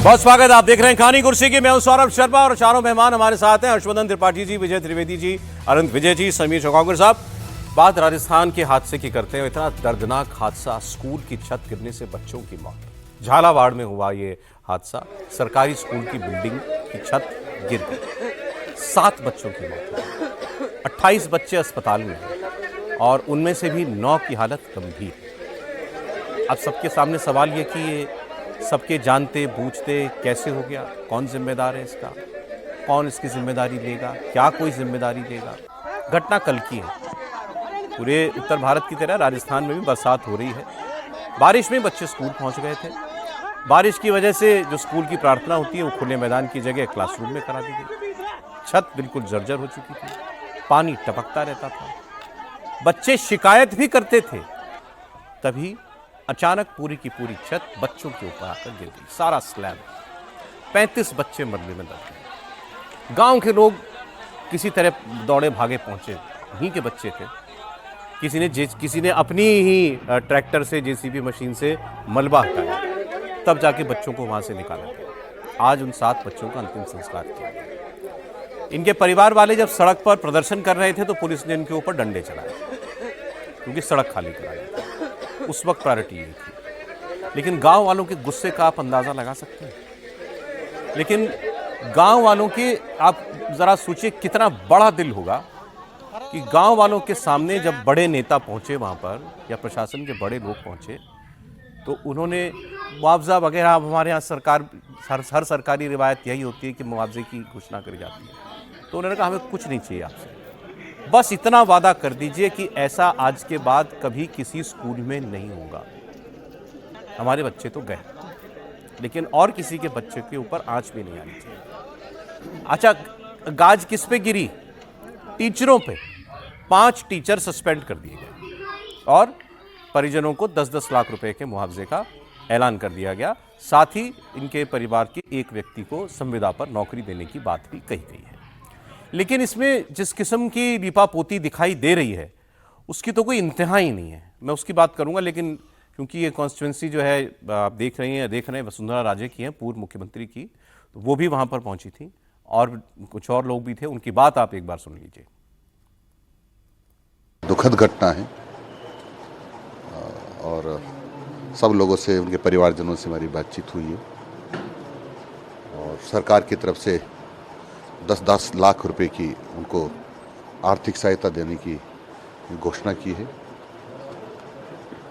बहुत स्वागत। आप देख रहे हैं खानी कुर्सी की। मैं हूं सौरभ शर्मा और चारों मेहमान हमारे साथ हैं हर्षवर्धन त्रिपाठी जी, विजय त्रिवेदी जी, अनंत विजय जी, समीर चौकागर साहब। बात राजस्थान के हादसे की करते हैं। इतना दर्दनाक हादसा, स्कूल की छत गिरने से बच्चों की मौत। झालावाड़ में हुआ ये हादसा। सरकारी स्कूल की बिल्डिंग की छत गिर गई, 7 बच्चों की मौत हुई, 28 बच्चे अस्पताल में हैं और उनमें से भी 9 की हालत गंभीर। अब सबके सामने सवाल ये कि ये सबके जानते बूझते कैसे हो गया, कौन जिम्मेदार है इसका, कौन इसकी जिम्मेदारी लेगा, क्या कोई जिम्मेदारी लेगा। घटना कल की है। पूरे उत्तर भारत की तरह राजस्थान में भी बरसात हो रही है। बारिश में बच्चे स्कूल पहुंच गए थे। बारिश की वजह से जो स्कूल की प्रार्थना होती है वो खुले मैदान की जगह क्लासरूम में करा दी गई। छत बिल्कुल जर्जर हो चुकी थी, पानी टपकता रहता था, बच्चे शिकायत भी करते थे। तभी अचानक पूरी की पूरी छत बच्चों के ऊपर आकर गिर गई, सारा स्लैब। 35 बच्चे मरने में दब गए। गांव के लोग किसी तरह दौड़े भागे पहुंचे, वहीं के बच्चे थे। किसी ने अपनी ही ट्रैक्टर से, जेसीबी मशीन से मलबा हटाया, तब जाके बच्चों को वहां से निकाला गया। आज उन 7 बच्चों का अंतिम संस्कार किया गया। इनके परिवार वाले जब सड़क पर प्रदर्शन कर रहे थे तो पुलिस ने इनके ऊपर डंडे चलाए, क्योंकि सड़क खाली कराई। उस वक्त प्रायोरिटी ये थी। लेकिन गांव वालों के गुस्से का आप अंदाजा लगा सकते हैं। लेकिन गांव वालों के, आप जरा सोचिए कितना बड़ा दिल होगा कि गांव वालों के सामने जब बड़े नेता पहुंचे वहां पर, या प्रशासन के बड़े लोग पहुंचे, तो उन्होंने मुआवजा वगैरह, हमारे यहाँ सरकार हर सरकारी रिवायत यही होती है कि मुआवजे की घोषणा करी जाती है। तो उन्होंने कहा हमें कुछ नहीं चाहिए आपसे, बस इतना वादा कर दीजिए कि ऐसा आज के बाद कभी किसी स्कूल में नहीं होगा। हमारे बच्चे तो गए, लेकिन और किसी के बच्चे के ऊपर आंच भी नहीं आनी चाहिए। अच्छा, गाज किस पे गिरी? टीचरों पे। 5 टीचर सस्पेंड कर दिए गए और परिजनों को 10-10 लाख रुपए के मुआवजे का ऐलान कर दिया गया। साथ ही इनके परिवार के एक व्यक्ति को संविदा पर नौकरी देने की बात भी कही गई है। लेकिन इसमें जिस किस्म की लीपापोती दिखाई दे रही है उसकी तो कोई इंतहा ही नहीं है। मैं उसकी बात करूंगा, लेकिन क्योंकि ये कॉन्स्टिट्यूंसी जो है आप देख रहे हैं वसुंधरा राजे की है, पूर्व मुख्यमंत्री की, तो वो भी वहां पर पहुंची थी और कुछ और लोग भी थे। उनकी बात आप एक बार सुन लीजिए। दुखद घटना है और सब लोगों से, उनके परिवारजनों से हमारी बातचीत हुई है और सरकार की तरफ से 10-10 लाख रुपए की उनको आर्थिक सहायता देने की घोषणा की है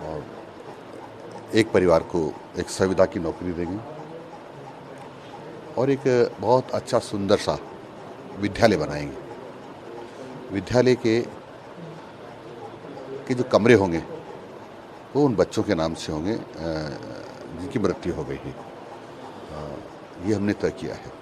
और एक परिवार को एक संविदा की नौकरी देंगे और एक बहुत अच्छा सुंदर सा विद्यालय बनाएंगे। विद्यालय के जो कमरे होंगे वो उन बच्चों के नाम से होंगे जिनकी मृत्यु हो गई है। ये हमने तय किया है।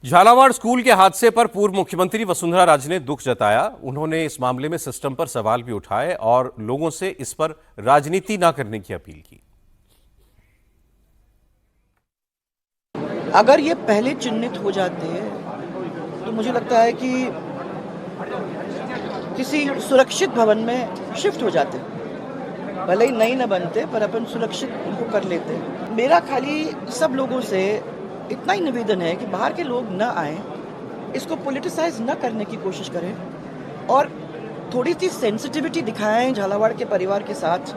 झालावाड़ स्कूल के हादसे पर पूर्व मुख्यमंत्री वसुंधरा राजे ने दुख जताया। उन्होंने इस मामले में सिस्टम पर सवाल भी उठाए और लोगों से इस पर राजनीति ना करने की अपील की। अगर ये पहले चिन्हित हो जाते तो मुझे लगता है कि किसी सुरक्षित भवन में शिफ्ट हो जाते, भले ही नई न बनते पर अपन सुरक्षित उनको कर लेते। मेरा खाली सब लोगों से इतना ही निवेदन है कि बाहर के लोग न आए, इसको पॉलिटिसाइज न करने की कोशिश करें और थोड़ी सी सेंसिटिविटी दिखाएं झालावाड़ के परिवार के साथ।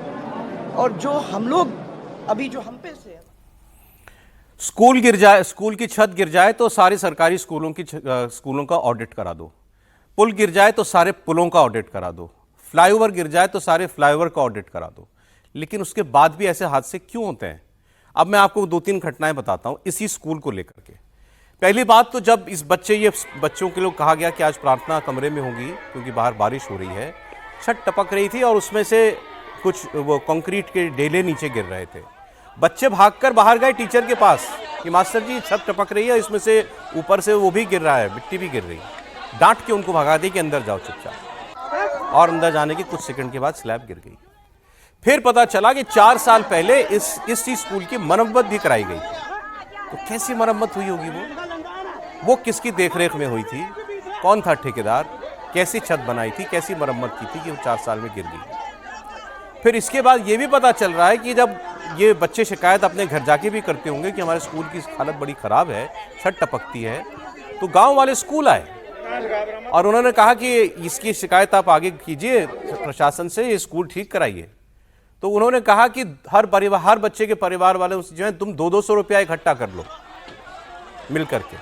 और जो हम लोग अभी जो हम पे से स्कूल गिर जाए, स्कूल की छत गिर जाए तो सारे सरकारी स्कूलों का ऑडिट करा दो। पुल गिर जाए तो सारे पुलों का ऑडिट करा दो। फ्लाईओवर गिर जाए तो सारे फ्लाईओवर का ऑडिट करा दो। लेकिन उसके बाद भी ऐसे हादसे क्यों होते हैं? अब मैं आपको 2-3 घटनाएं बताता हूं इसी स्कूल को लेकर के। पहली बात तो जब ये बच्चों के लिए कहा गया कि आज प्रार्थना कमरे में होगी क्योंकि बाहर बारिश हो रही है, छत टपक रही थी और उसमें से कुछ वो कंक्रीट के डेले नीचे गिर रहे थे। बच्चे भागकर बाहर गए टीचर के पास कि मास्टर जी छत टपक रही है, इसमें से ऊपर से वो भी गिर रहा है, मिट्टी भी गिर रही है। डांट के उनको भगा दी कि अंदर जाओ चुपचाप, और अंदर जाने के कुछ सेकंड के बाद स्लैब गिर गई। फिर पता चला कि 4 साल पहले इस स्कूल की मरम्मत भी कराई गई थी। तो कैसी मरम्मत हुई होगी? वो किसकी देखरेख में हुई थी? कौन था ठेकेदार? कैसी छत बनाई थी? कैसी मरम्मत की थी कि वो 4 साल में गिर गई? फिर इसके बाद ये भी पता चल रहा है कि जब ये बच्चे शिकायत अपने घर जाके भी करते होंगे कि हमारे स्कूल की हालत बड़ी ख़राब है, छत टपकती है। तो गांव वाले स्कूल आए और उन्होंने कहा कि इसकी शिकायत आप आगे कीजिए प्रशासन से, ये स्कूल ठीक कराइए। तो उन्होंने कहा कि हर बच्चे के परिवार वाले जो है तुम 200-200 रुपया इकट्ठा कर लो मिल करके,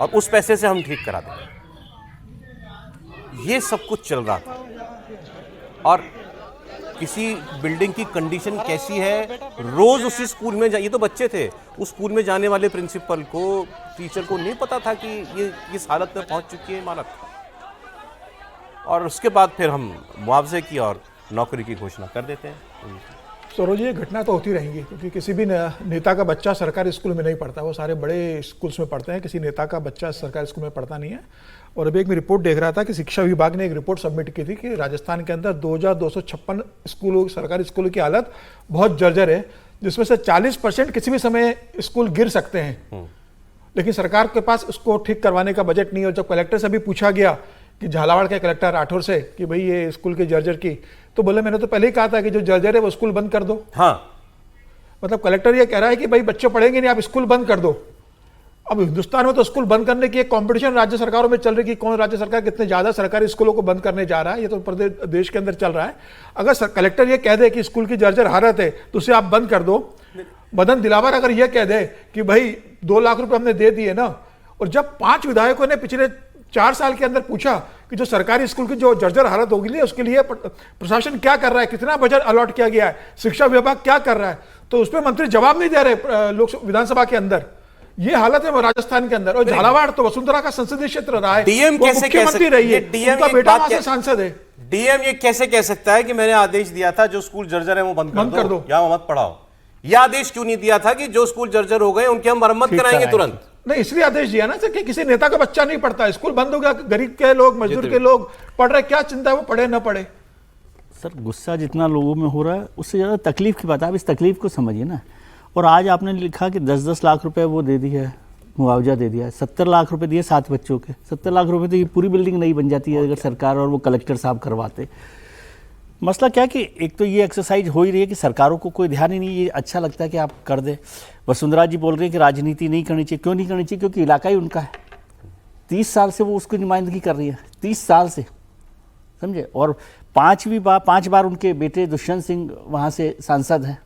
और उस पैसे से हम ठीक करा देंगे। ये सब कुछ चल रहा था। और किसी बिल्डिंग की कंडीशन कैसी है, रोज उसी स्कूल में ये तो बच्चे थे, उस स्कूल में जाने वाले प्रिंसिपल को, टीचर को नहीं पता था कि ये इस हालत में पहुंच चुकी है इमारत। और उसके बाद फिर हम मुआवजे की और नौकरी की घोषणा कर देते हैं। सरोज, ये घटना तो होती रहेंगी, क्योंकि किसी भी नेता का बच्चा सरकारी स्कूल में नहीं पढ़ता, वो सारे बड़े स्कूल्स में पढ़ते हैं। किसी नेता का बच्चा सरकारी स्कूल में पढ़ता नहीं है। और अभी एक मैं रिपोर्ट देख रहा था कि शिक्षा विभाग ने एक रिपोर्ट सबमिट की थी कि राजस्थान के अंदर 2256 स्कूलों, सरकारी स्कूलों की हालत बहुत जर्जर है, जिसमें से 40% किसी भी समय स्कूल गिर सकते हैं। लेकिन सरकार के पास उसको ठीक करवाने का बजट नहीं है। और जब कलेक्टर से भी पूछा गया कि झालावाड़ के कलेक्टर राठौर से कि भाई ये स्कूल के जर्जर की, तो बोले मैंने तो पहले ही कहा था कि जो जर्जर है वो स्कूल बंद कर दो। हाँ, मतलब कलेक्टर ये कह रहा है कि भाई बच्चे पढ़ेंगे नहीं, आप स्कूल बंद कर दो। अब हिंदुस्तान में तो स्कूल बंद करने की एक कंपटीशन राज्य सरकारों में चल रही है कि कौन राज्य सरकार कितने ज्यादा सरकारी स्कूलों को बंद करने जा रहा है। ये तो प्रदेश देश के अंदर चल रहा है। अगर कलेक्टर ये कह दे कि स्कूल की जर्जर हालत है तो उसे आप बंद कर दो। मदन दिलावर अगर ये कह दे कि भाई 2 लाख रुपए हमने दे दिए ना, और जब 5 विधायकों ने पिछले 4 साल के अंदर पूछा कि जो सरकारी स्कूल की जो जर्जर हालत होगी उसके लिए प्रशासन क्या कर रहा है, कितना बजट अलॉट किया गया है, शिक्षा विभाग क्या कर रहा है, तो उस पर मंत्री जवाब नहीं दे रहे लोकसभा विधानसभा के अंदर। ये हालत है राजस्थान के अंदर। और झालावाड़ तो वसुंधरा का संसदीय क्षेत्र रहा है, डीएम कैसे मुख्यमंत्री रही है, उनका बेटा वहां से सांसद है। डीएम ये कैसे कह सकता है कि मैंने आदेश दिया था जो स्कूल जर्जर है वो बंद कर दो या मत पढ़ाओ? यह आदेश क्यों नहीं दिया था कि जो स्कूल जर्जर हो गए उनकी हम मरम्मत कराएंगे तुरंत? नहीं, इसलिए आदेश दिया ना कि किसी नेता का बच्चा नहीं पढ़ता, स्कूल बंद हो गया, गरीब के लोग, मजदूर के लोग पढ़ रहे, क्या चिंता है वो पढ़े ना पढ़े। सर, गुस्सा जितना लोगों में हो रहा है उससे ज़्यादा तकलीफ की बात है। आप इस तकलीफ को समझिए ना। और आज आपने लिखा कि 10-10 लाख रुपए वो दे दिया है, मुआवजा दे दिया है। 70 लाख रुपए दिए 7 बच्चों के। 70 लाख रुपए तो ये पूरी बिल्डिंग नहीं बन जाती है अगर सरकार और वो कलेक्टर साहब करवाते। मसला क्या कि एक तो ये एक्सरसाइज हो ही रही है कि सरकारों को कोई ध्यान ही नहीं। ये अच्छा लगता है कि आप कर दे। वसुंधरा जी बोल रहे हैं कि राजनीति नहीं करनी चाहिए। क्यों नहीं करनी चाहिए? क्योंकि इलाका ही उनका है। 30 साल से वो उसकी नुमाइंदगी कर रही है, 30 साल से, समझे। और 5 बार उनके बेटे दुष्यंत सिंह वहाँ से सांसद हैं।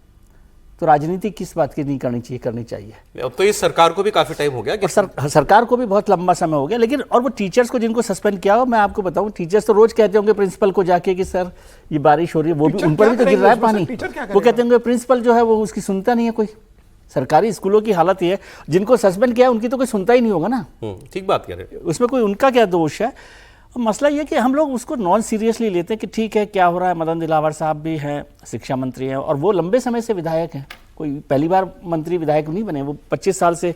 तो राजनीति किस बात की नहीं करनी चाहिए? करनी चाहिए। अब तो इस सरकार को भी काफी टाइम हो गया और सरकार को भी बहुत लंबा समय हो गया। लेकिन और वो टीचर्स को जिनको सस्पेंड किया हो, मैं आपको बताऊं, टीचर्स तो रोज कहते होंगे प्रिंसिपल को जाके कि सर ये बारिश हो रही है, वो भी उन पर भी तो गिर रहा है पानी। वो कहते होंगे प्रिंसिपल जो है वो उसकी सुनता नहीं है कोई। सरकारी स्कूलों की हालत ये है, जिनको सस्पेंड किया है उनकी तो कोई सुनता ही नहीं होगा ना। ठीक बात कह रहे हैं। उसमें कोई उनका क्या दोष है? मसला ये कि हम लोग उसको नॉन सीरियसली लेते हैं कि ठीक है क्या हो रहा है। मदन दिलावर साहब भी हैं, शिक्षा मंत्री हैं, और वो लंबे समय से विधायक हैं। कोई पहली बार मंत्री विधायक नहीं बने, वो 25 साल से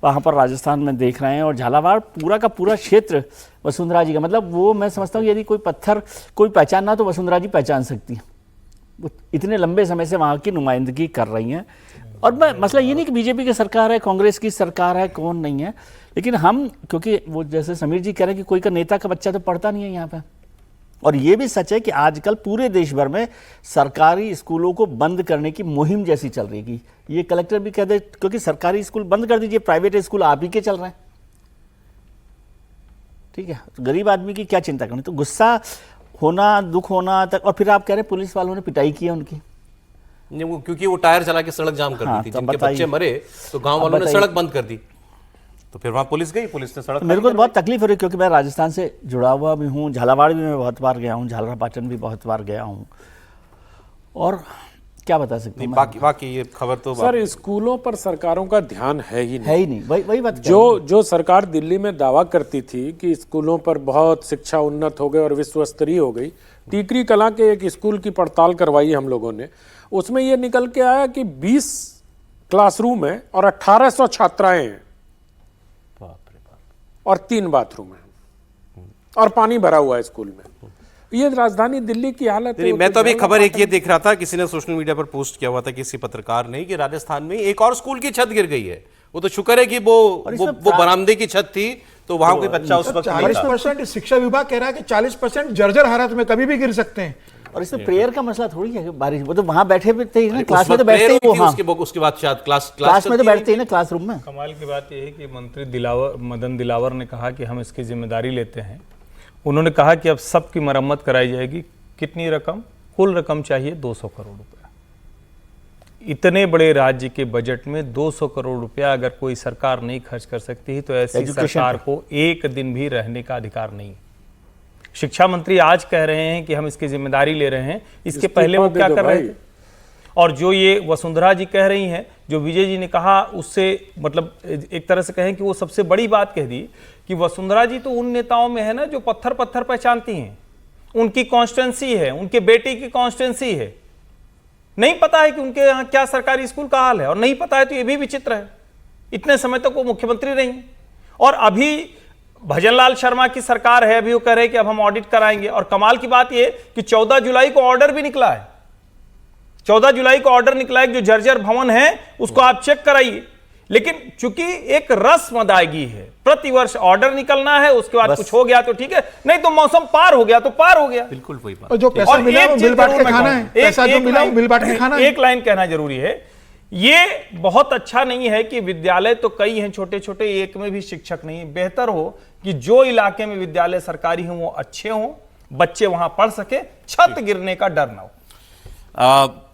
वहाँ पर राजस्थान में देख रहे हैं। और झालावाड़ पूरा का पूरा क्षेत्र वसुंधरा जी का, मतलब वो मैं समझता हूँ यदि कोई पत्थर कोई पहचानना तो वसुंधरा जी पहचान सकती हैं। वो इतने लंबे समय से वहाँ की नुमाइंदगी कर रही हैं। और मैं मसला ये नहीं कि बीजेपी की सरकार है, कांग्रेस की सरकार है, कौन नहीं है, लेकिन हम, क्योंकि वो जैसे समीर जी कह रहे हैं कि कोई का नेता का बच्चा तो पढ़ता नहीं है यहाँ पे। और ये भी सच है कि आजकल पूरे देश भर में सरकारी स्कूलों को बंद करने की मुहिम जैसी चल रही है। ये कलेक्टर भी कह दे क्योंकि सरकारी स्कूल बंद कर दीजिए, प्राइवेट स्कूल आप ही के चल रहे हैं। ठीक है, तो गरीब आदमी की क्या चिंता करनी? तो गुस्सा होना, दुख होना तक। और फिर आप कह रहे हैं पुलिस वालों ने पिटाई की है उनकी, क्योंकि वो टायर चला के सड़क जाम कर दी थी। जिनके बच्चे मरे तो गांव वालों ने सड़क बंद कर दी, तो फिर वहाँ पुलिस गई, पुलिस ने सड़क। मेरे को तो बहुत तकलीफ हो रही है क्योंकि मैं राजस्थान से जुड़ा हुआ भी हूँ, झालावाड़ भी मैं बहुत बार गया हूँ, झालरापाटन भी बहुत बार गया हूँ। और क्या बता सकते हैं, बाकी ये खबर तो सर स्कूलों पर सरकारों का ध्यान है ही नहीं। वही बात। जो सरकार दिल्ली में दावा करती थी कि स्कूलों पर बहुत शिक्षा उन्नत हो गई और विश्व स्तरीय हो गई। टीकरी कलां के एक स्कूल की पड़ताल करवाई हम लोगों ने, उसमें यह निकल के आया कि 20 क्लासरूम है और 1800 छात्राएं हैं और 3 बाथरूम है और पानी भरा हुआ है स्कूल में। ये राजधानी दिल्ली की हालत है। मैं तो अभी खबर एक ये देख रहा था, किसी ने सोशल मीडिया पर पोस्ट किया हुआ था, किसी पत्रकार ने, कि राजस्थान में एक और स्कूल की छत गिर गई है। वो तो शुक्र है कि वो बरामदे की छत थी, तो वहां कोई बच्चा उस वक्त 40% शिक्षा विभाग कह रहा है कि 40% जर्जर हालत में कभी भी गिर सकते हैं। और इसमें प्रेयर का मसला थोड़ी है, बारिश वो तो वहां बैठे भी थे ना, क्लास उस में तो वक्त बैठते ही prayer वो, होती हाँ थी, उसके बाद शायद क्लास क्लास में तो चलती बैठते ही ना, क्लासरूम में। कमाल की बात यह है कि मंत्री मदन दिलावर ने कहा कि हम इसकी जिम्मेदारी लेते हैं। उन्होंने कहा कि अब सबकी मरम्मत कराई जाएगी। कितनी रकम? कुल रकम चाहिए 200 करोड़ रुपया। इतने बड़े राज्य के बजट में 200 करोड़ रुपया अगर कोई सरकार नहीं खर्च कर सकती है तो ऐसी Education सरकार को एक दिन भी रहने का अधिकार नहीं। शिक्षा मंत्री आज कह रहे हैं कि हम इसकी जिम्मेदारी ले रहे हैं, इसके पहले वो क्या कर रहे थे? और जो ये वसुंधरा जी कह रही हैं, जो विजय जी ने कहा, उससे मतलब एक तरह से कहें कि वो सबसे बड़ी बात कह दी कि वसुंधरा जी तो उन नेताओं में है ना जो पत्थर पत्थर पहचानती हैं, उनकी कॉन्स्टिट्यूंसी है, उनके बेटी की कॉन्स्टिट्यूंसी है। नहीं पता है कि उनके यहाँ क्या सरकारी स्कूल का हाल है, और नहीं पता है तो ये भी विचित्र है। इतने समय तक वो मुख्यमंत्री रही और अभी भजनलाल शर्मा की सरकार है, अभी वो कह रहे हैं कि अब हम ऑडिट कराएंगे। और कमाल की बात ये कि 14 जुलाई को ऑर्डर भी निकला है, 14 जुलाई को ऑर्डर निकला है कि जो जर्जर भवन है उसको आप चेक कराइए। लेकिन चूंकि एक रस्म अदायगी है, प्रतिवर्ष ऑर्डर निकलना है, उसके बाद कुछ हो गया तो ठीक है, नहीं तो मौसम पार हो गया तो पार हो गया। बिल्कुल वही बात। और जो पैसा और मिला एक वो चीज मिल बांट जरूर के मैं खाना कहूं, है, पैसा जो मिला वो मिल बांट के खाना है। एक लाइन कहना जरूरी है, ये बहुत अच्छा नहीं है कि विद्यालय तो कई हैं छोटे छोटे, एक में भी शिक्षक नहीं। बेहतर हो कि जो इलाके में विद्यालय सरकारी हो वो अच्छे हों, बच्चे वहां पढ़ सके, छत गिरने का डर ना हो।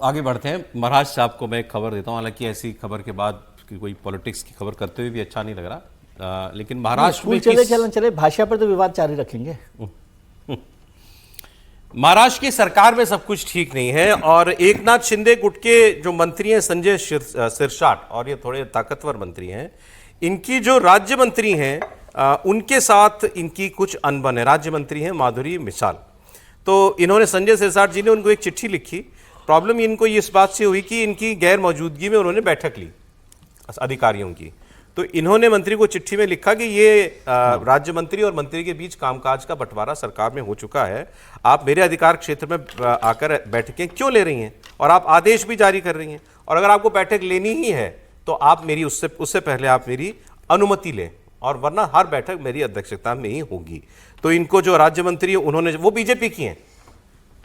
आगे बढ़ते हैं। महाराज साहब को मैं एक खबर देता हूं, हालांकि ऐसी खबर के बाद कि कोई पॉलिटिक्स की खबर करते हुए भी अच्छा नहीं लग रहा, लेकिन महाराष्ट्र में चले भाषा पर तो विवाद जारी रखेंगे। महाराष्ट्र की सरकार में सब कुछ ठीक नहीं है और एकनाथ शिंदे गुट के जो मंत्री हैं संजय सिरसाट, और ये थोड़े ताकतवर मंत्री हैं, इनकी जो राज्य मंत्री हैं उनके साथ इनकी कुछ अनबन है। राज्य मंत्री हैं माधुरी मिसाल, तो इन्होंने संजय सिरसाट जी ने उनको एक चिट्ठी लिखी। प्रॉब्लम इनको इस बात से हुई कि इनकी गैर मौजूदगी में उन्होंने बैठक ली अधिकारियों की, तो इन्होंने मंत्री को चिट्ठी में लिखा कि ये राज्य मंत्री और मंत्री के बीच कामकाज का बंटवारा सरकार में हो चुका है, आप मेरे अधिकार क्षेत्र में आकर बैठकें क्यों ले रही हैं और आप आदेश भी जारी कर रही हैं, और अगर आपको बैठक लेनी ही है तो आप मेरी उससे पहले आप मेरी अनुमति लें, और वरना हर बैठक मेरी अध्यक्षता में ही होगी। तो इनको जो राज्य मंत्री उन्होंने, वो बीजेपी की हैं,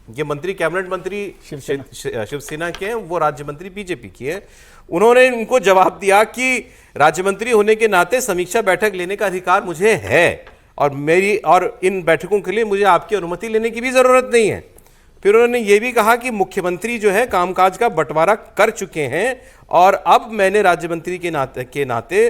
ये मंत्री कैबिनेट मंत्री शिवसेना के हैं, वो राज्य मंत्री बीजेपी की है। उन्होंने उनको जवाब दिया कि राज्य मंत्री होने के नाते समीक्षा बैठक लेने का अधिकार मुझे है और इन बैठकों के लिए मुझे आपकी अनुमति लेने की भी जरूरत नहीं है। फिर उन्होंने ये भी कहा कि मुख्यमंत्री जो है कामकाज का बंटवारा कर चुके हैं और अब मैंने राज्य मंत्री के नाते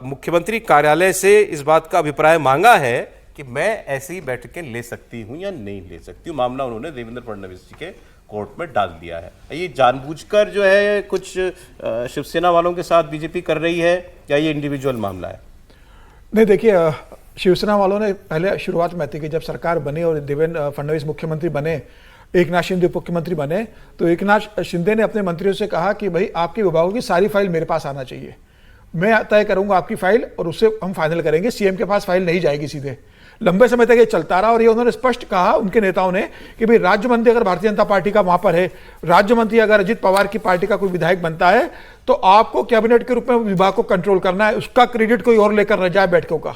मुख्यमंत्री कार्यालय से इस बात का अभिप्राय मांगा है कि मैं ऐसी बैठकें ले सकती हूं या नहीं ले सकती हूं। मामला उन्होंने देवेंद्र फडणवीस जी के कोर्ट में डाल दिया है। ये जानबूझकर जो है कुछ शिवसेना वालों के साथ बीजेपी कर रही है या ये इंडिविजुअल मामला है? नहीं, देखिए, शिवसेना वालों ने पहले शुरुआत में थी कि जब सरकार बनी और देवेंद्र फडणवीस मुख्यमंत्री बने, एकनाथ शिंदे मुख्यमंत्री बने, तो एकनाथ शिंदे ने अपने मंत्रियों से कहा कि भाई आपके विभागों की सारी फाइल मेरे पास आना चाहिए, मैं तय करूंगा आपकी फाइल और उससे हम फाइनल करेंगे, सीएम के पास फाइल नहीं जाएगी सीधे। लंबे समय तक ये चलता रहा और ये उन्होंने स्पष्ट कहा उनके नेताओं ने कि भाई राज्य मंत्री अगर भारतीय जनता पार्टी का वहां पर है, राज्य मंत्री अगर अजित पवार की पार्टी का कोई विधायक बनता है तो आपको कैबिनेट के रूप में विभाग को कंट्रोल करना है, उसका क्रेडिट कोई और लेकर न जाए बैठकों का।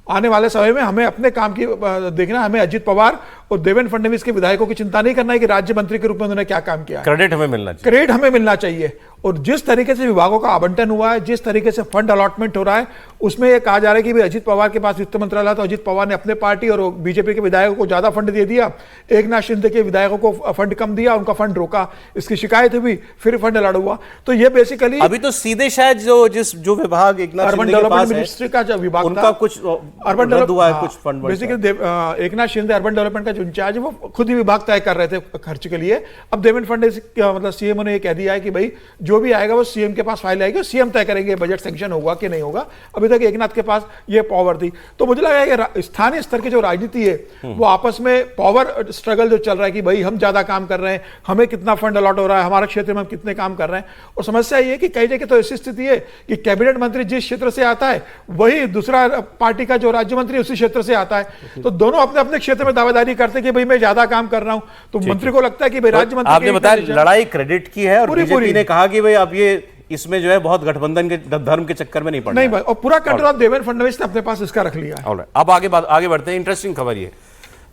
आने वाले समय में हमें अपने काम की देखना, हमें अजित पवार और देवेंद्र फडणवीस के विधायकों की चिंता नहीं करना है कि राज्य मंत्री के रूप में उन्होंने क्या काम किया। क्रेडिट हमें मिलना चाहिए, क्रेडिट हमें मिलना चाहिए। और जिस तरीके से विभागों का आवंटन हुआ है, जिस तरीके से फंड अलॉटमेंट हो रहा है, उसमें यह कहा जा रहा है कि भाई अजित पवार के पास वित्त मंत्रालय, तो अजित पवार ने अपने पार्टी और बीजेपी के विधायकों को ज्यादा फंड दे दिया, एकनाथ शिंदे के विधायकों को फंड कम दिया, उनका फंड रोका, इसकी शिकायत हुई, फिर फंड अलॉट हुआ। तो ये बेसिकली अभी तो सीधे शायद जो विभाग एकनाथ अर्बन शिंदे के पास है, मिनिस्ट्री का जो विभाग उनका था, कुछ अर्बन रद्द हुआ है, कुछ fund basically Eknath Shinde urban development का जो इंचार्ज है वो खुद ही विभाग तय कर रहे थे खर्च के लिए। अब देवेंद्र फडणवीस मतलब सीएम ने ये कह दिया है कि भाई जो भी आएगा वो सीएम के पास फाइल आएगी, सीएम तय करेंगे बजट सैंक्शन होगा कि नहीं होगा। अभी तक एकनाथ के पास ये पावर थी। तो मुझे लगा है कि स्थानीय स्तर की जो राजनीति है वो आपस में पावर स्ट्रगल जो चल रहा है कि भाई हम ज्यादा काम कर रहे हैं, हमें कितना फंड अलॉट हो रहा है, हमारे क्षेत्र में हम कितने काम कर रहे हैं। और समस्या ये है कि कई जगह तो ऐसी स्थिति है कि कैबिनेट मंत्री जिस क्षेत्र से आता है वही दूसरा पार्टी का जो राज्य मंत्री उसी क्षेत्र से आता है, तो दोनों अपने अपने क्षेत्र में दावेदारी करते कि भाई मैं ज्यादा काम कर रहा हूं। तो मंत्री को लगता है कि भाई राज्य मंत्री, आपने बताया लड़ाई क्रेडिट की है और बीजेपी ने कहा कि भाई अब ये इसमें जो है बहुत गठबंधन के धर्म के चक्कर में नहीं पड़ना। नहीं भाई, और पूरा कंट्रोल देवेंद्र फडणवीस ने अपने पास इसका रख लिया है। अब आगे बढ़ते हैं। इंटरेस्टिंग खबर ये,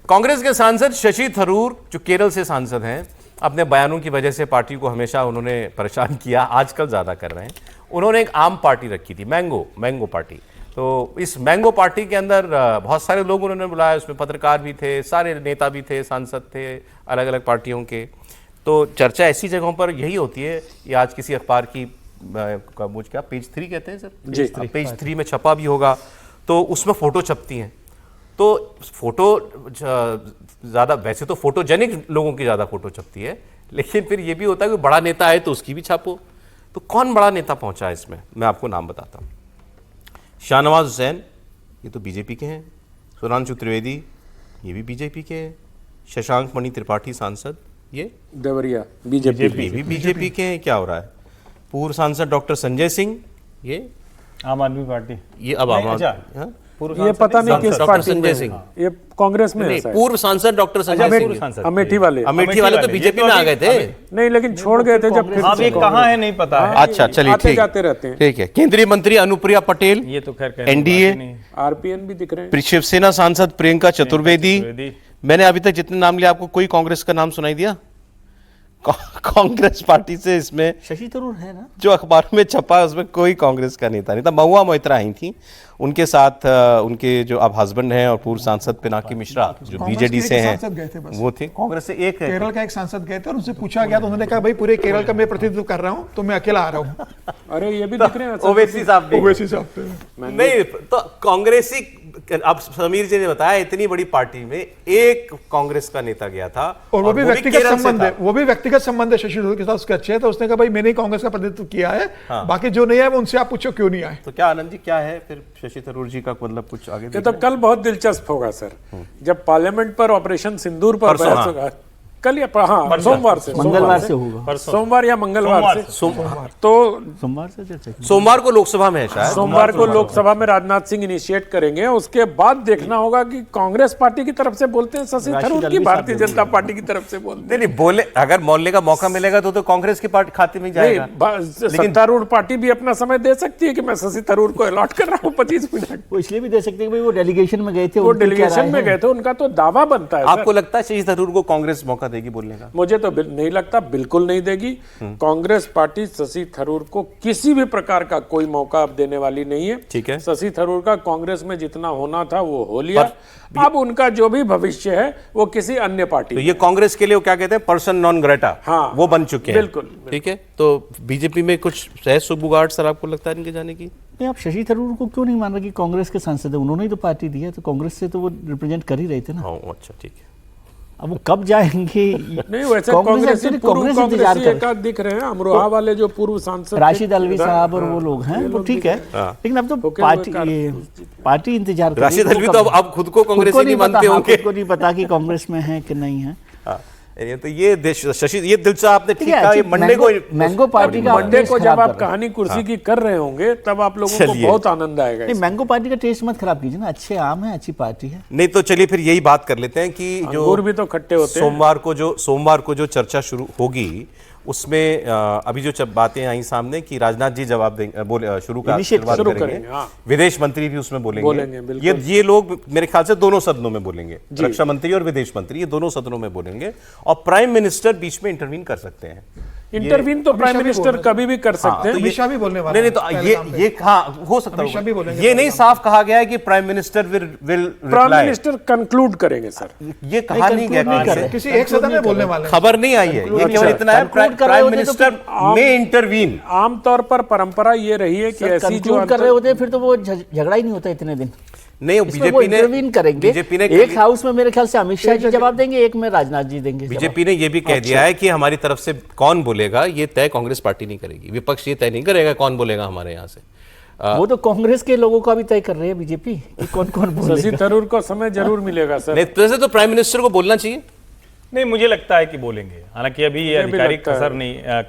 कांग्रेस के सांसद शशि थरूर जो केरल से सांसद हैं, अपने बयानों की वजह से पार्टी को हमेशा उन्होंने परेशान किया, आजकल ज़्यादा कर रहे हैं। उन्होंने एक आम पार्टी रखी थी, मैंगो पार्टी। तो इस मैंगो पार्टी के अंदर बहुत सारे लोग उन्होंने बुलाया, उसमें पत्रकार भी थे, सारे नेता भी थे, सांसद थे अलग अलग पार्टियों के। तो चर्चा ऐसी जगहों पर यही होती है। ये आज किसी अखबार की क्या पेज 3 कहते हैं सर जी, पेज 3 में छपा भी होगा, तो उसमें फोटो छपती हैं। तो फोटो ज़्यादा, वैसे तो फोटोजेनिक लोगों की ज़्यादा फोटो छपती है, लेकिन फिर ये भी होता है कि बड़ा नेता है तो उसकी भी छापो। तो कौन बड़ा नेता पहुंचा है इसमें, मैं आपको नाम बताता हूँ। शाहनवाज हुसैन, ये तो बीजेपी के हैं। सुधांशु त्रिवेदी, ये भी बीजेपी के हैं। शशांक मणि त्रिपाठी सांसद, ये देवरिया बीजेपी, ये भी बीजेपी के हैं। क्या हो रहा है? पूर्व सांसद डॉक्टर संजय सिंह, ये आम आदमी पार्टी, ये अब आम अच्छा, हाँ? ये पता नहीं किस डॉक्टर पार्टी संजय में सिंह, ये कांग्रेस में है नहीं, शायद। पूर्व सांसद डॉक्टर संजय पूर्व सिंह, सांसद, अमेठी वाले अमेठी वाले तो बीजेपी में आ गए थे। नहीं, लेकिन छोड़ गए थे जब फिर अब ये कहाँ है नहीं पता है। अच्छा चलिए, आते ठीक जाते रहते हैं। ठीक है। केंद्रीय मंत्री अनुप्रिया पटेल, ये तो खैर कहने की एनडीए। बात ही नहीं है। आरपीएन भी दिख रहे हैं। शिवसेना सांसद प्रियंका चतुर्वेदी। त्रिवेदी। मैंने अभी तक जितने नाम लिए, आपको कोई कांग्रेस का नाम सुनाई दिया? कांग्रेस पार्टी से इसमें शशि थरूर है ना, जो अखबार में छपा है उसमें कोई कांग्रेस का नेता नहीं था। महुआ मोइत्रा आई थी, उनके साथ उनके जो अब हस्बैंड हैं और पूर्व सांसद पिनाकी मिश्रा जो कांग्रेस बीजेडी के से एक हैं, सांसद गए थे बस। वो थे कांग्रेस से। एक है केरल का एक सांसद गए थे और उनसे पूछा गया तो उन्होंने कहा भाई पूरे केरल का मैं प्रतिनिधित्व कर रहा हूँ तो मैं अकेला आ रहा हूँ। अरे ये भी दिख रहे हैं। ओवैसी साहब भी। ओवैसी साहब थे। नहीं तो कांग्रेसी, अब समीर जी ने बताया इतनी बड़ी पार्टी में एक कांग्रेस का नेता गया था, और वो भी व्यक्तिगत केरल से संबंध है, था। वो भी व्यक्तिगत संबंध है शशि थरूर के साथ, उसके अच्छे है। तो उसने कहा भाई मैंने ही कांग्रेस का प्रतिनिधित्व किया है, बाकी जो नहीं है वो उनसे आप पूछो क्यों नहीं आए। तो क्या आनंद जी, क्या है फिर शशि थरूर जी का मतलब कुछ आगे? ये तो कल बहुत दिलचस्प होगा सर, जब पार्लियामेंट पर ऑपरेशन सिंदूर पर परसों, बहस हाँ। होगा। कल या सोमवार से, मंगलवार से होगा, सोमवार या मंगलवार से। तो सोमवार से चर्चा की। सोमवार को लोकसभा में है शायद। सोमवार को लोकसभा में राजनाथ सिंह इनिशिएट करेंगे। उसके बाद देखना होगा कि कांग्रेस पार्टी की तरफ से बोलते हैं शशि थरूर की भारतीय जनता पार्टी की तरफ से बोलते नहीं बोले, अगर बोलने का मौका मिलेगा तो कांग्रेस के पार्टी खाते में जाएगा। हैं। सत्तारूढ़ पार्टी भी अपना समय दे सकती है कि मैं शशि थरूर को अलॉट कर रहा हूँ 25 मिनट। वो इसलिए भी दे सकते हैं कि भाई वो डेलीगेशन में गए थे, वो उनकी क्या डेलीगेशन राय में है? गए थे, उनका तो दावा बनता है। आपको लगता है शशि थरूर को कांग्रेस मौका देगी बोलने का? मुझे तो नहीं लगता, बिल्कुल नहीं देगी। कांग्रेस पार्टी शशि थरूर को किसी भी प्रकार का कोई मौका अब देने वाली नहीं है। ठीक है। शशि थरूर का कांग्रेस में जितना होना था वो हो लिया। अब उनका जो भी भविष्य है वो किसी अन्य पार्टी तो ये कांग्रेस के लिए वो क्या कहते हैं, पर्सन नॉन ग्रेटा, हाँ, वो बन चुके हैं। बिल्कुल। ठीक है। तो बीजेपी में कुछ है सुबुगाड़ सर, आपको लगता है इनके जाने की? नहीं, आप शशि थरूर को क्यों नहीं मान रहे कि कांग्रेस के सांसद है? उन्होंने ही तो पार्टी दी है, तो कांग्रेस से तो वो रिप्रेजेंट कर ही रहे थे ना। हाँ, अच्छा ठीक है। अब वो कब जाएंगे? नहीं, वैसे कांग्रेसी कांग्रेस इंतजार कर एकाध दिख रहे हैं। अमरोहा वाले जो पूर्व सांसद राशिद अलवी साहब और वो लोग हैं, वो ठीक है, लेकिन अब तो पार्टी इंतजार कर रही है। राशिद अलवी तो अब खुद को कांग्रेसी नहीं मानते होंगे। खुद को नहीं पता कि कांग्रेस में है कि नहीं है। ये तो ये शशि, ये दिलचस्प आपने ठीक कहा। ये मंडे को मैंगो पार्टी का मंडे को जब आप कहानी कुर्सी की कर रहे होंगे तब आप लोगों को बहुत आनंद आएगा। नहीं, मैंगो पार्टी का टेस्ट मत खराब कीजिए ना, अच्छे आम है, अच्छी पार्टी है। नहीं तो चलिए फिर यही बात कर लेते हैं कि जो अंगूर भी तो खट्टे होते हैं। सोमवार को जो चर्चा शुरू होगी उसमें अभी जो बातें आई सामने कि राजनाथ जी जवाब देंगे, शुरू करेंगे। हाँ। विदेश मंत्री भी उसमें बोलेंगे। बिल्कुल। ये लोग मेरे ख्याल से दोनों सदनों में बोलेंगे, रक्षा मंत्री और विदेश मंत्री, ये दोनों सदनों में बोलेंगे। और प्राइम मिनिस्टर बीच में इंटरवीन कर सकते हैं। इंटरवीन तो प्राइम मिनिस्टर कभी भी कर सकते हैं। अमित शाह भी बोलने वाले नहीं तो ये हाँ हो सकता है। ये नहीं साफ कहा गया है कि prime minister will prime minister conclude करेंगे सर। ये कहा नहीं गया, किसी एक सदन में बोलने वाले। खबर नहीं आई है। ये केवल इतना है, प्राइम मिनिस्टर में इंटरवीन। आमतौर पर परंपरा ये रही है कि ऐसी जो कर रहे होते हैं फिर तो वो झगड़ा ही नहीं होता इतने दिन। नहीं, बीजेपी ने इंटरवीन करेंगे। एक हाउस में मेरे ख्याल से अमित शाह जी जवाब देंगे, एक में राजनाथ जी देंगे। बीजेपी ने यह भी कह दिया है कि हमारी तरफ से कौन बोलेगा ये तय कांग्रेस पार्टी नहीं करेगी, विपक्ष ये तय नहीं करेगा कौन बोलेगा हमारे यहाँ से। वो तो कांग्रेस के लोगों का भी तय कर रहे हैं बीजेपी कि कौन कौन बोलेगा। शशि थरूर को समय जरूर मिलेगा सर। नहीं वैसे तो प्राइम मिनिस्टर को बोलना चाहिए। नहीं, मुझे लगता है कि बोलेंगे, हालांकि अभी ये आधिकारिक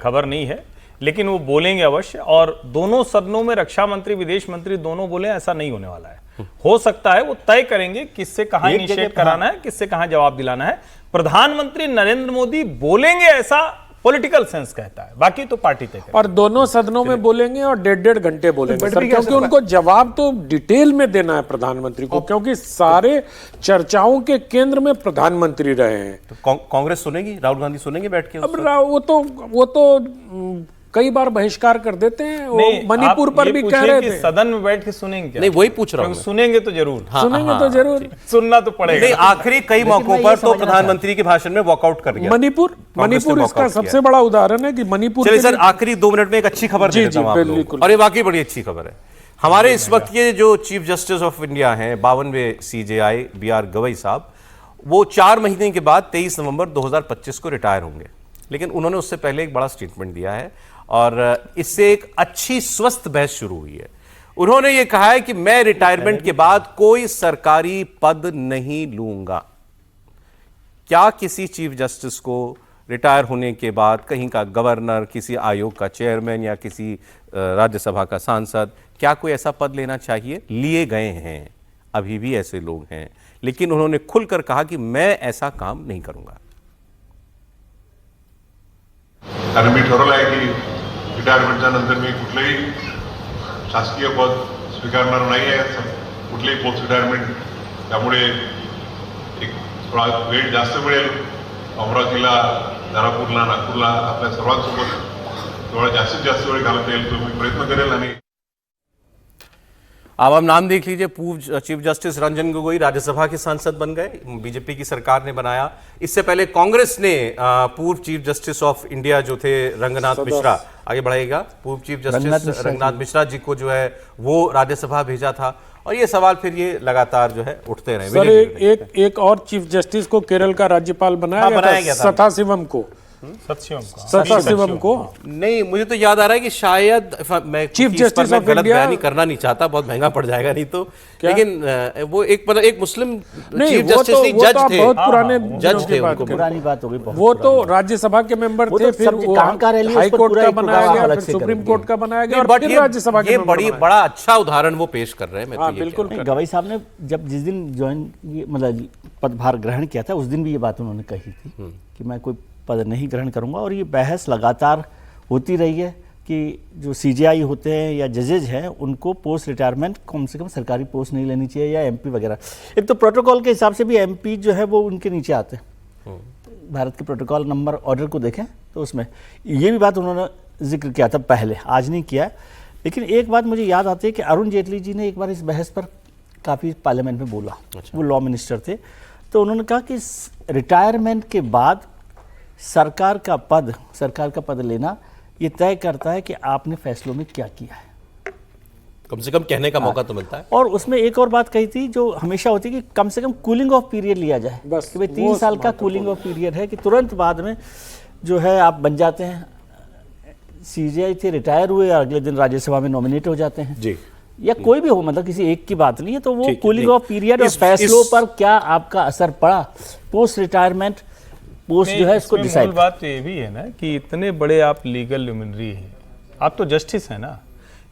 खबर नहीं है, लेकिन वो बोलेंगे अवश्य। और दोनों सदनों में रक्षा मंत्री विदेश मंत्री दोनों बोले, ऐसा नहीं होने वाला है। हो सकता है वो तय करेंगे किससे कहां इनिशिएट कराना है, किससे कहां जवाब दिलाना है। प्रधानमंत्री नरेंद्र मोदी बोलेंगे ऐसा पॉलिटिकल सेंस कहता है, बाकी तो पार्टी तय करेगी। और दोनों सदनों में बोलेंगे और 1.5 घंटे बोलेंगे बट सर, भी क्योंकि कैसे उनको जवाब तो डिटेल में देना है प्रधानमंत्री को, क्योंकि सारे चर्चाओं के केंद्र में प्रधानमंत्री रहे हैं। तो कांग्रेस सुनेगी, राहुल गांधी सुनेंगे बैठ के? अब वो तो कई बार बहिष्कार कर देते हैं। वो नहीं, मणिपुर आप पर ये भी कह पूछिए रहे कि थे। सदन में बैठ के सुनेंगे क्या? नहीं, वही पूछ रहा हूं क्योंकि सुनेंगे तो जरूर। सुनेंगे तो जरूर। सुनना तो पड़ेगा। नहीं, आखिरी कई मौकों पर तो प्रधानमंत्री के भाषण में वॉकआउट कर गया मणिपुर कांग्रेस ने इसका walkout सबसे किया। बड़ा उदाहरण है कि मणिपुर चलिए के सर, लिए- आखिरी 2 मिनट में एक अच्छी खबर जी, दे देता हूं जी, आप लोगों बिल्कुल। को। और ये वाकई बड़ी अच्छी खबर है। हमारे इस वक्त के जो चीफ जस्टिस ऑफ इंडिया हैं, 52वें सीजेआई BR गवई साहब, वो 4 महीने के बाद 23 नवंबर 2025 को रिटायर होंगे। लेकिन उन्होंने उससे पहले एक बड़ा स्टेटमेंट दिया है और इससे एक अच्छी स्वस्थ बहस शुरू हुई है। उन्होंने ये कहा है कि मैं रिटायरमेंट के बाद कोई सरकारी पद नहीं लूंगा। क्या किसी चीफ जस्टिस को रिटायर होने के बाद कहीं का गवर्नर, किसी आयोग का चेयरमैन या किसी राज्यसभा का सांसद, क्या कोई ऐसा पद लेना चाहिए? लिए गए हैं, अभी भी ऐसे लोग हैं, लेकिन उन्होंने खुलकर कहा कि मैं ऐसा काम नहीं करूंगा। कारण मी ठरवलं आहे की रिटायरमेंटच्या नंतर मी कुठलेही शासकीय पद स्वीकारणार नाही आहे, कुठलेही पोस्ट रिटायरमेंट। त्यामुळे एक थोडा वेळ जास्त मिळेल अमरावतीला, धारापूरला, नागपूरला आपल्या सर्वांसोबत थोडा जास्तीत जास्त वेळ घालवता येईल तो मी प्रयत्न करेल। आणि अब हम नाम देख लीजिए, पूर्व चीफ जस्टिस रंजन गोगोई राज्यसभा के सांसद बन गए, बीजेपी की सरकार ने बनाया। इससे पहले कांग्रेस ने पूर्व चीफ जस्टिस ऑफ इंडिया जो थे रंगनाथ मिश्रा, आगे बढ़ाएगा, पूर्व चीफ जस्टिस रंगनाथ मिश्रा जी को जो है वो राज्यसभा भेजा था। और ये सवाल फिर ये लगातार जो है उठते रहे। सर एक और चीफ जस्टिस को केरल का राज्यपाल बनाया गया था, सथाशिवम को। सथाशिवम को नहीं, मुझे तो याद आ रहा है कि शायद मैं चीफ जस्टिस ऑफ गलत इंडिया बयानी करना नहीं चाहता, बहुत महंगा पड़ जाएगा नहीं तो, लेकिन वो एक मुस्लिम चीफ जस्टिस नहीं, जज थे, बहुत पुराने जज थे, उनको पुरानी बात हो गई। वो तो राज्यसभा के मेंबर थे, फिर वो हाई कोर्ट का बनाया गया, फिर सुप्रीम कोर्ट का बनाया गया, और फिर राज्यसभा के बड़ा अच्छा उदाहरण वो पेश कर रहे हैं। मैं तो ये बिल्कुल। गवई साहब ने जब जिस दिन ज्वाइन मतलब पदभार ग्रहण किया था, उस दिन भी ये बात उन्होंने कही थी कि मैं कोई पद नहीं ग्रहण करूंगा। और ये बहस लगातार होती रही है कि जो सीजेआई होते हैं या जजेज हैं, उनको पोस्ट रिटायरमेंट कम से कम सरकारी पोस्ट नहीं लेनी चाहिए, या एमपी वगैरह। एक तो प्रोटोकॉल के हिसाब से भी एमपी जो है वो उनके नीचे आते हैं। भारत के प्रोटोकॉल नंबर ऑर्डर को देखें तो उसमें ये भी बात उन्होंने जिक्र किया था पहले, आज नहीं किया। लेकिन एक बात मुझे याद आती है कि अरुण जेटली जी ने एक बार इस बहस पर काफ़ी पार्लियामेंट में बोला। वो लॉ मिनिस्टर थे, तो उन्होंने कहा कि रिटायरमेंट के बाद सरकार का पद लेना ये तय करता है कि आपने फैसलों में क्या किया है। कम से कम कहने का मौका तो मिलता है। और उसमें एक और बात कही थी जो हमेशा होती है कि कम से कम कूलिंग ऑफ पीरियड लिया जाए, बस कि भाई 3 साल का कूलिंग ऑफ पीरियड है, कि तुरंत बाद में जो है आप बन जाते हैं। सीजेआई थे, रिटायर हुए, अगले दिन राज्यसभा में नॉमिनेट हो जाते हैं जी, या कोई भी हो, मतलब किसी एक की बात नहीं है। तो वो ठीक है, कूलिंग नहीं। ऑफ पीरियड और फैसलों पर क्या आपका असर पड़ा, पोस्ट रिटायरमेंट पोस्ट जो है इसको इसमें डिसाइड। मूल बात तो ये भी है ना कि इतने बड़े आप लीगल ल्यूमिनरी हैं, आप तो जस्टिस हैं ना,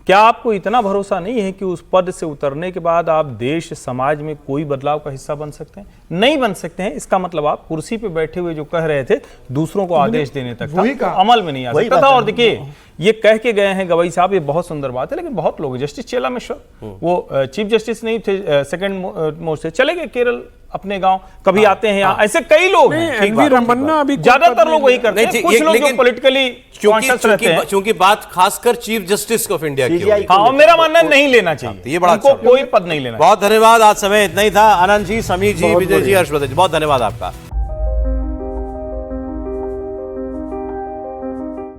क्या आपको इतना भरोसा नहीं है कि उस पद से उतरने के बाद आप देश समाज में कोई बदलाव का हिस्सा बन सकते हैं? नहीं बन सकते हैं। इसका मतलब आप कुर्सी पे बैठे हुए जो कह रहे थे दूसरों को आदेश देने तक था, तो अमल में नहीं आ सकता था। और देखिए ये कह के गए हैं गवई साहब, ये बहुत सुंदर बात है, लेकिन बहुत लोग, जस्टिस चेला मिश्रा वो चीफ जस्टिस नहीं थे, सेकंड मोस्ट से चले गए केरल अपने गांव, कभी आते हैं यहाँ, ऐसे कई लोग हैं। एनवी रमन्ना अभी ज्यादातर लोग वही करते हैं, कुछ लोग जो पॉलिटिकली कॉन्शियस रहते हैं। क्योंकि बात खासकर चीफ जस्टिस ऑफ इंडिया की होगी। हाँ, और मेरा मानना है नहीं लेना चाहिए, ये बड़ा उनको कोई पद नहीं लेना। बहुत धन्यवाद। आज समय इतना ही था। आनंद जी, समीर जी, विजय जी, हर्षवर्धन जी, बहुत धन्यवाद आपका।